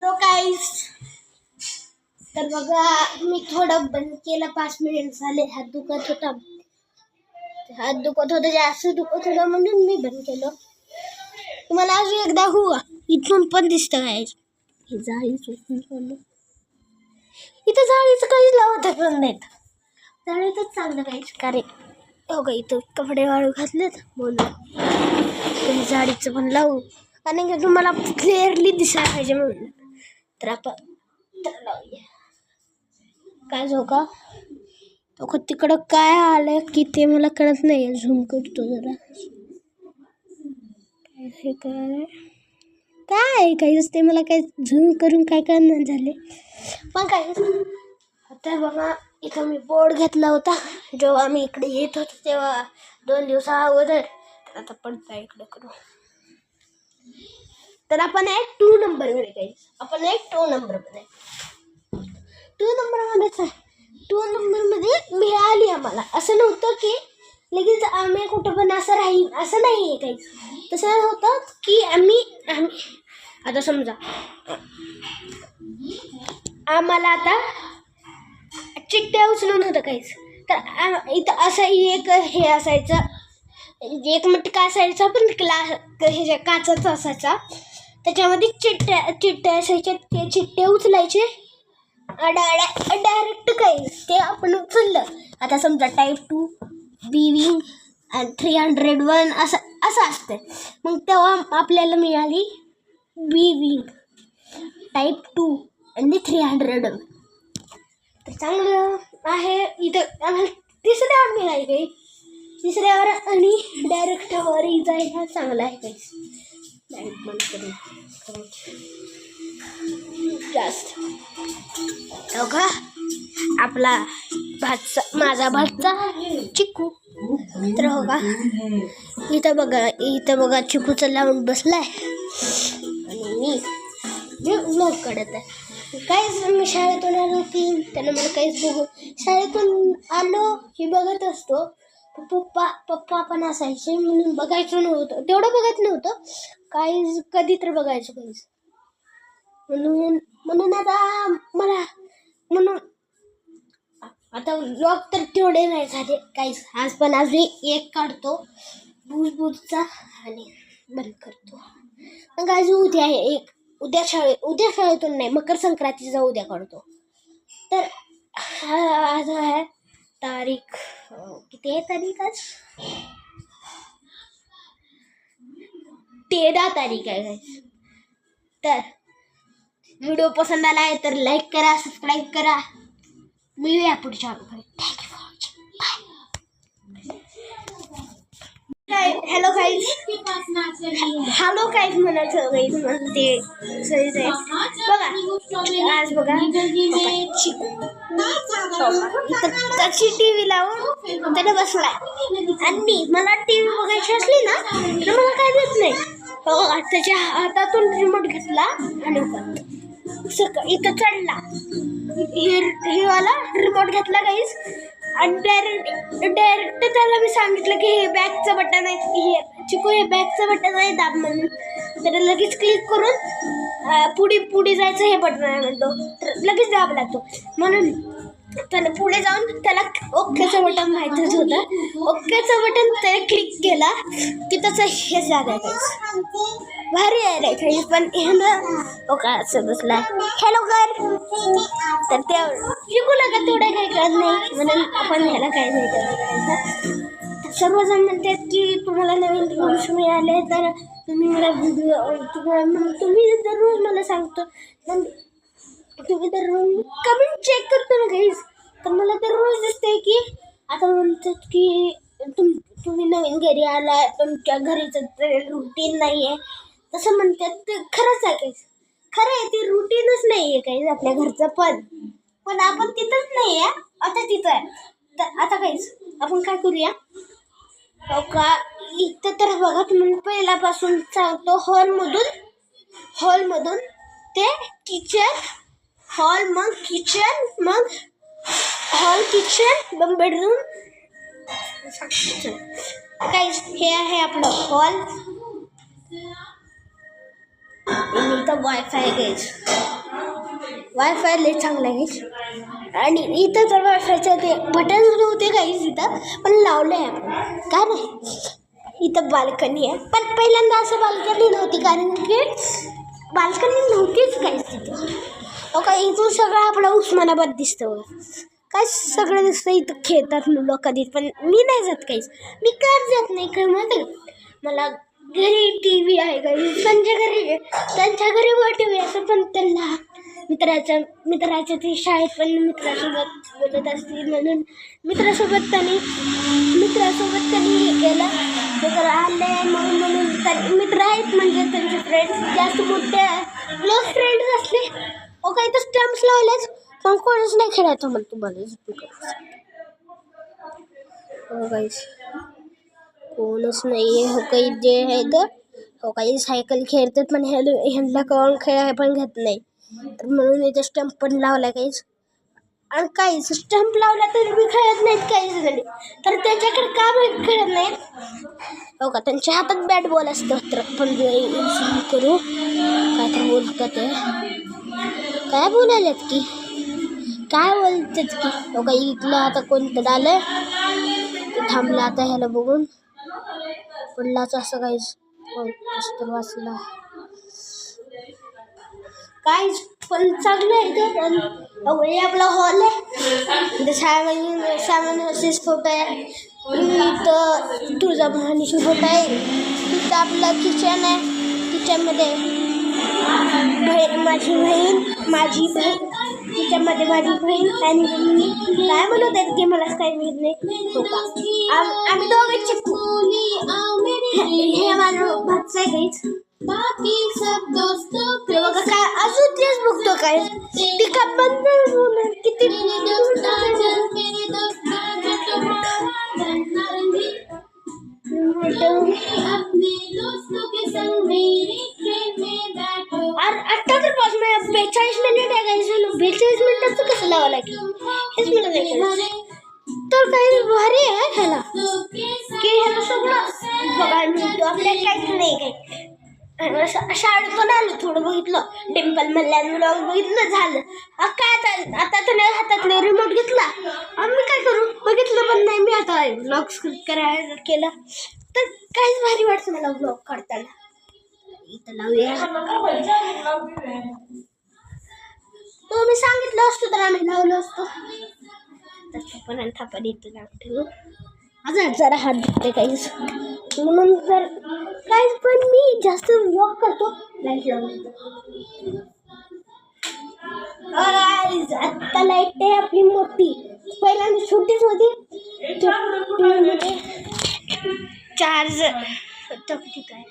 तो काहीच तर बघा मी थोडं बंद केलं 5 मिनिट झाले. हात दुखत होता जास्त दुखत होता म्हणून मी बंद केलं. तुम्हाला अजून एकदा हुआ इथून पण दिसतं काय हे जाळी चोपून चाललं. इथं जाळीचं काहीच लावत पण नाहीत. जाळीतच चांगलं काहीच कारण हो का इथं कपडे वाळू घातलेत बोलून तुम्ही जाळीचं पण लावू आणि तुम्हाला क्लिअरली दिसायला पाहिजे म्हणून तर आपण तर लावूया. काय जो का तो तिकडं काय आलं की ते मला कळत नाही. झूम करतो जरा. हे काय काहीच ते मला काही झूम करून काय कळणार झाले. पण काय आता बघा इथं मी बोर्ड घेतला होता जेव्हा मी इकडे येत होतो तेव्हा 2 दिवसा अगोदर. तर आता पडता इकडे करू तर आपण एक 2 नंबरमध्ये काही आपण एक 2 नंबरमध्ये 2 नंबरमध्येच आहे. 2 नंबरमध्ये मिळाली आम्हाला. असं नव्हतं की लगेच आम्ही कुठं पण असं राहील असं नाही आहे काही. तसं होतं की आम्ही आता समजा आम्हाला आता चिठ्ठ्या उचलून होतं काहीच तर इथं असं एक हे असायचं एक मटका असायचा पण ह्याच्या काचाचा असायचा. त्याच्यामध्ये चिठ्ठ्या असायच्या. ते चिठ्ठे उचलायचे डायरेक्ट काही ते आपण उचललं. आता समजा टाईप 2 विंग आणि 301 असं असतं. मग तेव्हा आपल्याला मिळाली विंग टाईप 2 आणि 301. तर चांगलं आहे. इथं आम्हाला तिसऱ्यावर मिळाली काही तिसऱ्यावर आणि डायरेक्ट वर जायला चांगलं आहे काही डायरेक्ट बंद करून जास्त हो का आपला माझा भातचा चिकू तर हो का इथं बघा चिकूचं लावून बसलाय आणि मी ब्लॉग काढत आहे. काहीच मी शाळेतून आलो की त्यानं मला काहीच बघू शाळेतून आलो की बघत असतो. पप्पा पण असायचे म्हणून बघायचं नव्हतं तेवढं बघत नव्हतं काही कधी तर बघायचं काहीच म्हणून आता व्लॉग तर तेवढे नाही झाले काहीच. आज पण अजून एक काढतो भूजचा आणि बंद करतो. मग आज उद्या आहे एक उद्या शाळेतून नाही मकर संक्रांतीचा उद्या काढतो. तर आज आहे तारीख किती आहे तारीख आज 13 तारीख आहे. तर व्हिडिओ पसंत आला आहे तर लाईक करा सबस्क्राईब करा. मिळूया पुढच्या व्हिडिओमध्ये. Thank you for watching. Bye. Hello guys म्हणायचं गाईज म्हणून ते सहीच आहे. बघा आज बघा चिकू त्याची टी व्ही लावून त्याने बसलाय आणि मला टी व्ही बघायची असली ना तर मला काय देत नाही. त्याच्या हातातून रिमोट घेतला आणि इथं चढला हे वाला रिमोट घेतला गाईज आणि डायरेक्ट त्याला मी सांगितलं की हे बॅकचं बटन आहे हे चिकू हे बॅकचं बटन आहे दाब म्हणून. तर लगेच क्लिक करून पुढे जायचं हे बटन आहे म्हणतो तर लगेच दाब लागतो. म्हणून त्याला पुढे जाऊन त्याला ओकेचं बटन माहीतच होतं. ओकेचं बटन त्याने क्लिक केला की त्याचं हे जागा आहे भारी आहे रे काही पण ओका असं बसलाय हॅलो कर तर ते शिकूला का तेवढं काही कळत नाही म्हणून आपण ह्याला काय नाही करायचं. सर्वजण म्हणतात की तुम्हाला नवीन व्ह्यूज मिळाले तर तुम्ही मला तुम्ही दररोज मला सांगतो तुम्ही दररोज कमेंट चेक करतो ना गाईज तर मला दररोज दिसतंय की आता म्हणतात की तुम्ही नवीन घरी आला तुमच्या घरीचं रुटीन नाही आहे तसं म्हणतात. ते खरंच आहे काहीच खरं आहे ते रुटीनच नाही आहे काहीच आपल्या घरचं पण आपण तिथंच नाही आहे आता तिथं आहे. तर आता काहीच आपण काय करूया हो का इथं तर बघा तुम्ही पहिल्यापासून सांगतो हॉलमधून ते किचन हॉल मग किचन मग हॉल किचन मग बेडरूम काहीच हे आहे आपलं हॉल इथं वायफाय काहीच वायफाय लय चांगला आहे आणि इथं तर वायफायचं ते बटन नव्हते काहीच इथं, पण लावलं आहे आपण. काय नाही, इथं बाल्कनी आहे, पण पहिल्यांदा असं बाल्कनी नव्हती, कारण की बाल्कनी नव्हतीच काहीच तिथं. का इथून सगळं आपलं उस्मानाबाद दिसतं, काय सगळं दिसतं. इथं खेळतात मुलं कधी, पण मी नाही जात काहीच, मी काच जात नाही. काय माहिती मला घरी टी व्ही आहे काही, त्यांच्या घरी वर टी व्ही असं, पण त्यांना मित्राच्या ते शाळेत पण मित्रासोबत बोलत असतील म्हणून मित्रासोबत त्यांनी हे केलं. मित्र आले म्हणून मित्र आहेत म्हणजे त्यांचे फ्रेंड्स जास्त मोठे क्लोज फ्रेंड्स असले ओ काही तर स्टॅम्प्स लावलेच, पण कोणच नाही खेळायचं म्हणतो मला. हो गाईस, कोणच नाही आहे. हो काही जे आहे तर हो काही सायकल खेळतात, पण ह्यांना कोण खेळायला पण घेत नाही, तर म्हणून इथे स्टंप पण लावला काहीच. आणि काहीच स्टंप लावला तरी मी खेळत नाहीत काहीच झाले, तर त्याच्याकडे का खेळत नाहीत हो का. त्यांच्या हातात बॅट बॉल असतं, तर पण करू काय तर बोलतात ते, काय बोलायलात की काय बोलतात की हो का. इथलं आता कोणतं आलं ते थांबलं आता, ह्याला बघून पडलाच असं काहीच पुस्तक वाचला काहीच. पण चांगलं आहे ते, पण आपला हॉल आहे, इथं 7 वर्सेस फोटो आहे, इथं तुळजाभवानीची फोटो आहे, इथं आपलं किचन आहे, किचनमध्ये माझी बहीण किचनमध्ये माझी बहीण आणि मी काय म्हणत आहेत की मलाच काही माहीत नाही हो का. आम्ही दोघे चिपकू, हे माझं भातचं आहे काहीच. बाकी सब दोस्तों बघा काय अजून तेच बघतो काय ती का बंद होणार किती आता तर 42 मिनिट आहे काय झालं. 42 मिनिटाचं कसं लावावं लागेल हेच मला नाही कळलं. तर काही भारी आहे ह्याला की ह्याला सगळं बघायला मिळतो आपल्याला, काहीच नाही काही. शाळेतून आलो थोडं बघितलं, टेम्पल मधल्या ब्लॉग बघितलं, झालं. काय आता तर हातातले रिमोट घेतला, आम्ही काय करू बघितलं पण नाही. मी आता ब्लॉग करायला केलं तर काहीच भारी वाटतं मला ब्लॉग काढताना. इथं लावूया तो मी सांगितलं असतं तर आम्ही लावलो असतो, पण इथं लावून ठेवू. अजून जरा हात दुखते काहीच म्हणून तर काहीच, पण मी जास्त वॉक करतो लाईट लावून. आत्ता लाईट आहे आपली मोठी, पहिल्यांदा छोटीच होती, चार्ज ठीक आहे.